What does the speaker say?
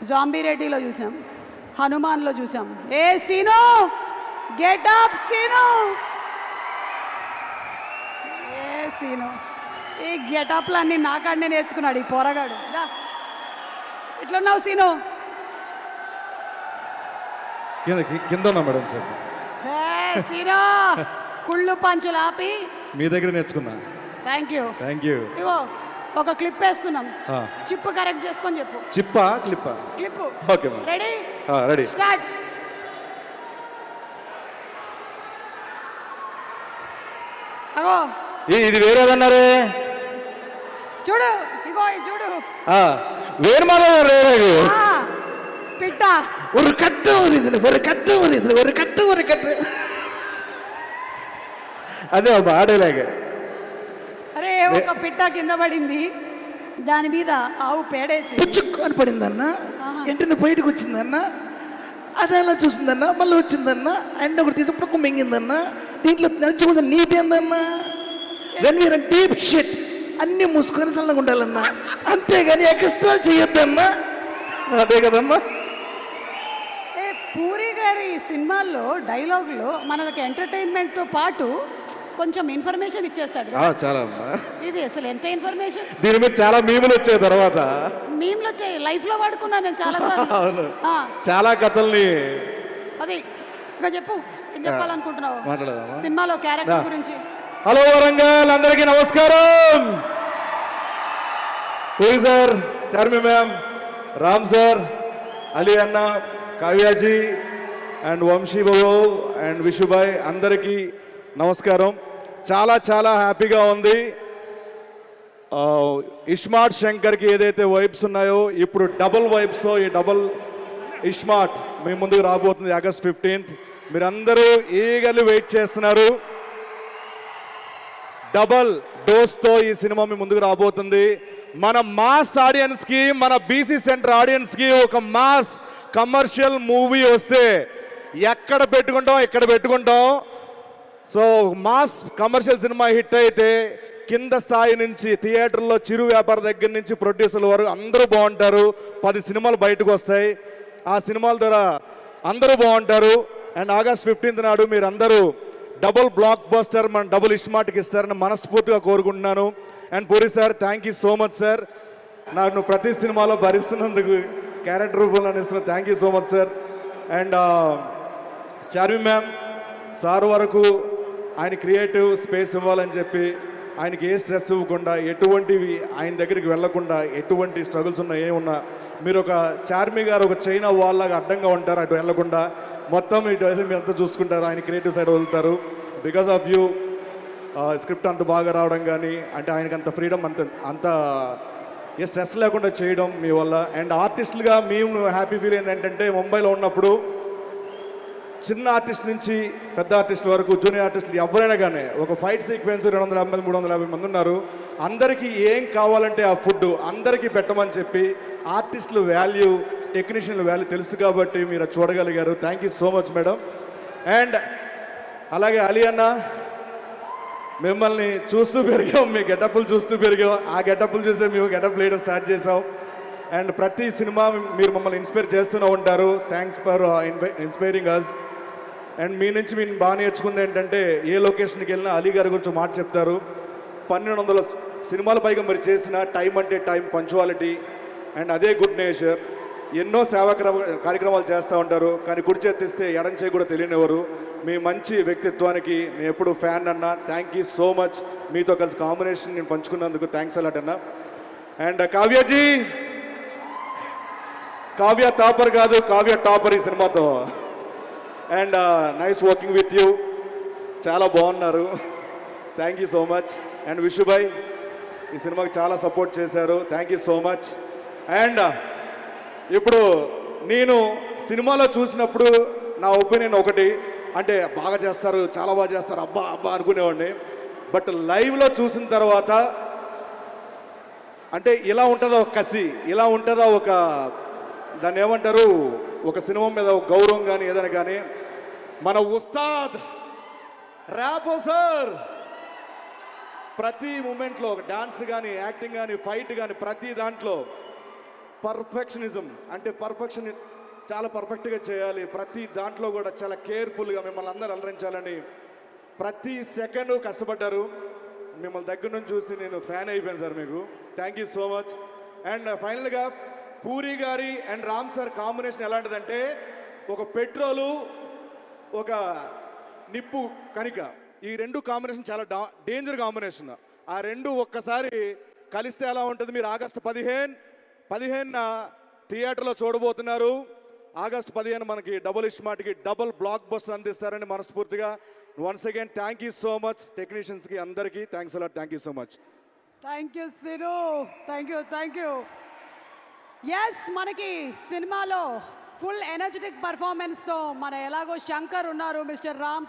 Zombie రెడ్డిలో చూసాం, హనుమాన్లో చూసాం. ఏ scene get up scene, ఏ scene ఈ గెటప్లన్నీ నాకాడనే నేర్చుకున్నాడు ఈ పోరగాడు. ఎట్లున్నావు సీను? కింద ఉన్నా మేడం సార్. సీను కుళ్ళు పంచులు ఆపి మీ దగ్గర నేర్చుకున్నా. Thank you. ఇవో ఒక క్లిప్ వేస్తున్నాం, చిప్ కరెక్ట్ చేసుకొని చెప్పు. చిప్పా క్లిప్పా? Clip. Okay madam. Ready ready start. అగో ఇది వేరేదన్నారే, చూడు ఇగో చూడు వేరు మాధవ్ పిట్ట ஒரு கட்டு ஒரு கட்டு ஒரு கட்டு ஒரு கட்டு అదే ఆడేలాగే. అరే ఒక పిట్ట కింద పడింది, దాని మీద ఆవు పేడేసి పుచ్చుకొని పడిందన్న, వెంటనే బయటకు వచ్చిందన్న, అది ఎలా చూసిందన్న, మళ్ళీ వచ్చిందన్న, అండ్ ఒకటి తీసుకుప్పుడు మింగిందన్న. దీంట్లో నడుచుకుంటే నీటి ఏందన్న, వెన్ యూర్ డీప్ షిట్ అన్ని మూసుకొని చల్లగా ఉండాలన్నా, అంతేగాని ఎక్స్ట్రా చేయొద్దన్నా. అదే కదమ్మా. పూరి గారి సినిమాల్లో డైలాగులు మనకి ఎంటర్టైన్మెంట్తో పాటు కొంచెం ఇన్ఫర్మేషన్ ఇచ్చేస్తాడు. చాలా ఇది అసలు ఎంత ఇన్ఫర్మేషన్. దీని మీద చాలా మీములు వచ్చాయి, తర్వాత మీములు వచ్చాయి, లైఫ్ లో వాడుకున్నాను నేను చాలా సార్లు. చాలా కథల్ని. అది ఇంకా చెప్పు, ఏం చెప్పాలనుకుంటున్నావు మాట్లాడదామా సినిమాలో క్యారెక్టర్ గురించి? హలో వరంగల్, అందరికీ నమస్కారం. Puri sir, Charmi ma'am, Ram sir, Ali అన్న, కావ్యాజీ అండ్ వంశీ బాబు అండ్ విషుబాయ్, అందరికీ నమస్కారం. చాలా చాలా హ్యాపీగా ఉంది. ఇస్మార్ట్ శంకర్కి ఏదైతే వైబ్స్ ఉన్నాయో ఇప్పుడు డబుల్ వైబ్స్తో ఈ డబుల్ ఇస్మార్ట్ మీ ముందుకు రాబోతుంది ఆగస్ట్ 15th. మీరందరూ ఈగర్లీ వెయిట్ చేస్తున్నారు. డబల్ డోస్తో ఈ సినిమా మీ ముందుకు రాబోతుంది. మన మాస్ ఆడియన్స్కి, మన బీసీ సెంటర్ ఆడియన్స్కి ఒక మాస్ కమర్షియల్ మూవీ వస్తే ఎక్కడ పెట్టుకుంటాం. So mass commercial cinema hit అయితే కింద స్థాయి నుంచి థియేటర్లో చిరు వ్యాపార దగ్గర నుంచి ప్రొడ్యూసర్ల వరకు అందరూ బాగుంటారు. 10 సినిమాలు బయటకు వస్తాయి, ఆ సినిమాల ద్వారా అందరూ బాగుంటారు. అండ్ ఆగస్ట్ 15th నాడు మీరు అందరూ డబుల్ బ్లాక్ బస్టర్ మన డబుల్ ఇస్మార్ట్కి ఇస్తారని మనస్ఫూర్తిగా కోరుకుంటున్నాను. And puri sir, thank you so much sir. నన్ను ప్రతి సినిమాలో భరిస్తున్నందుకు, క్యారెక్టర్ రూపంలో ఇస్తున్నా, thank you so much sir. And Charmi ma'am sir వరకు ఆయన క్రియేటివ్ స్పేస్ ఇవ్వాలని చెప్పి, ఆయనకి ఏ స్ట్రెస్ ఇవ్వకుండా, ఎటువంటివి ఆయన దగ్గరికి వెళ్లకుండా, ఎటువంటి స్ట్రగుల్స్ ఉన్నా ఏమున్నా మీరు ఒక చార్మి గారు ఒక చైనా వాళ్ళలాగా అడ్డంగా ఉంటారు, అటు వెళ్లకుండా మొత్తం ఇటు మీరు అంతా చూసుకుంటారు, ఆయన క్రియేటివ్ సైడ్ వదులుతారు. బికాస్ ఆఫ్ యూ స్క్రిప్ట్ అంత బాగా రావడం కానీ, అంటే ఆయనకి అంత ఫ్రీడమ్, అంత ఏ స్ట్రెస్ లేకుండా చేయడం మీ వల్ల. అండ్ ఆర్టిస్టులుగా మేము హ్యాపీ ఫీల్ అయింది ఏంటంటే, ముంబైలో ఉన్నప్పుడు చిన్న ఆర్టిస్ట్ నుంచి పెద్ద ఆర్టిస్ట్ వరకు, జూనియర్ ఆర్టిస్టులు ఎవరైనా కానీ ఒక ఫైట్ సీక్వెన్స్ 250 350 మంది ఉన్నారు. అందరికీ ఏం కావాలంటే ఆ ఫుడ్ అందరికీ పెట్టమని చెప్పి ఆర్టిస్టులు వాల్యూ, టెక్నీషియన్ల వాల్యూ తెలుసు కాబట్టి మీరు చూడగలిగారు. Thank you so much madam. And అలాగే అలీ అన్న, మిమ్మల్ని చూస్తూ పెరిగాం, మీ గెటప్లు చూస్తూ పెరిగాం, ఆ గెటప్లు చూసే మేము గెటప్ వేయడం స్టార్ట్ చేసాం. అండ్ ప్రతి సినిమా మీరు మమ్మల్ని ఇన్స్పైర్ చేస్తూనే ఉంటారు. Thanks for inspiring us. And మీ నుంచి మేము బాగా నేర్చుకుంది ఏంటంటే, ఏ లొకేషన్కి వెళ్ళినా అలీ గారి గురించి మాట చెప్తారు. 1200 సినిమాల పైగా మీరు చేసిన టైం అంటే టైం, పంచువాలిటీ అండ్ అదే గుడ్ నేచర్. ఎన్నో సేవా కార్యక్రమాలు చేస్తూ ఉంటారు, కానీ కుడి చేతిస్తే ఎడం చేయి కూడా తెలియనివ్వరు. మీ మంచి వ్యక్తిత్వానికి నేను ఎప్పుడు ఫ్యాన్ అన్న. Thank you so much. మీతో కలిసి కాంబినేషన్ నేను పంచుకున్నందుకు థ్యాంక్స్ అలాట్ అన్న. అండ్ కావ్యాజీ, కావ్య టాపర్ కాదు, కావ్య టాపర్ ఈ సినిమాతో. And nice working with you, చాలా బాగున్నారు. Thank you so much. And Vishubhai ఈ సినిమాకి చాలా సపోర్ట్ చేశారు, thank you so much. And ఇప్పుడు నేను సినిమాలో చూసినప్పుడు నా ఒపీనియన్ ఒకటి, అంటే బాగా చేస్తారు, చాలా బాగా చేస్తారు, అబ్బా అబ్బా అనుకునేవాడిని. బట్ లైవ్లో చూసిన తర్వాత అంటే ఇలా ఉంటుందా ఒక కసి, ఇలా ఉంటుందా ఒక, దాన్ని ఏమంటారు, ఒక సినిమా మీద ఒక గౌరవం కానీ ఏదైనా కానీ. మన ఉస్తాద్ ర్యాపో సార్ ప్రతి మూమెంట్లో ఒక డాన్స్ కానీ, యాక్టింగ్ కానీ, ఫైట్ కానీ, ప్రతి దాంట్లో పర్ఫెక్షనిజం అంటే పర్ఫెక్షన్ చాలా పర్ఫెక్ట్గా చేయాలి, ప్రతి దాంట్లో కూడా చాలా కేర్ఫుల్గా మిమ్మల్ని అందరూ అలరించాలని ప్రతి సెకండ్ కష్టపడ్డారు. మిమ్మల్ని దగ్గర నుంచి చూసి నేను ఫ్యాన్ అయిపోయాను సార్ మీకు. Thank you so much. And ఫైనల్గా పూరి గారి అండ్ రామ్ సార్ కాంబినేషన్ ఎలాంటిదంటే ఒక పెట్రోలు ఒక నిప్పు కణిక, ఈ రెండు కాంబినేషన్ చాలా డేంజర్ కాంబినేషన్. ఆ రెండు ఒక్కసారి కలిస్తే ఎలా ఉంటుంది మీరు ఆగస్టు 15న థియేటర్లో చూడబోతున్నారు. ఆగస్టు 15 మనకి డబుల్ ఇస్మార్ట్కి డబుల్ బ్లాక్ బస్టర్ అందిస్తారని మనస్ఫూర్తిగా once again thank you so much. టెక్నీషియన్స్కి అందరికీ thanks a lot. Thank you so much. Thank you Sinu, thank you. Yes, మనకి సినిమాలో ఫుల్ ఎనర్జెటిక్ పర్ఫార్మెన్స్తో మన ఎలాగో శంకర్ ఉన్నారు, మిస్టర్ రామ్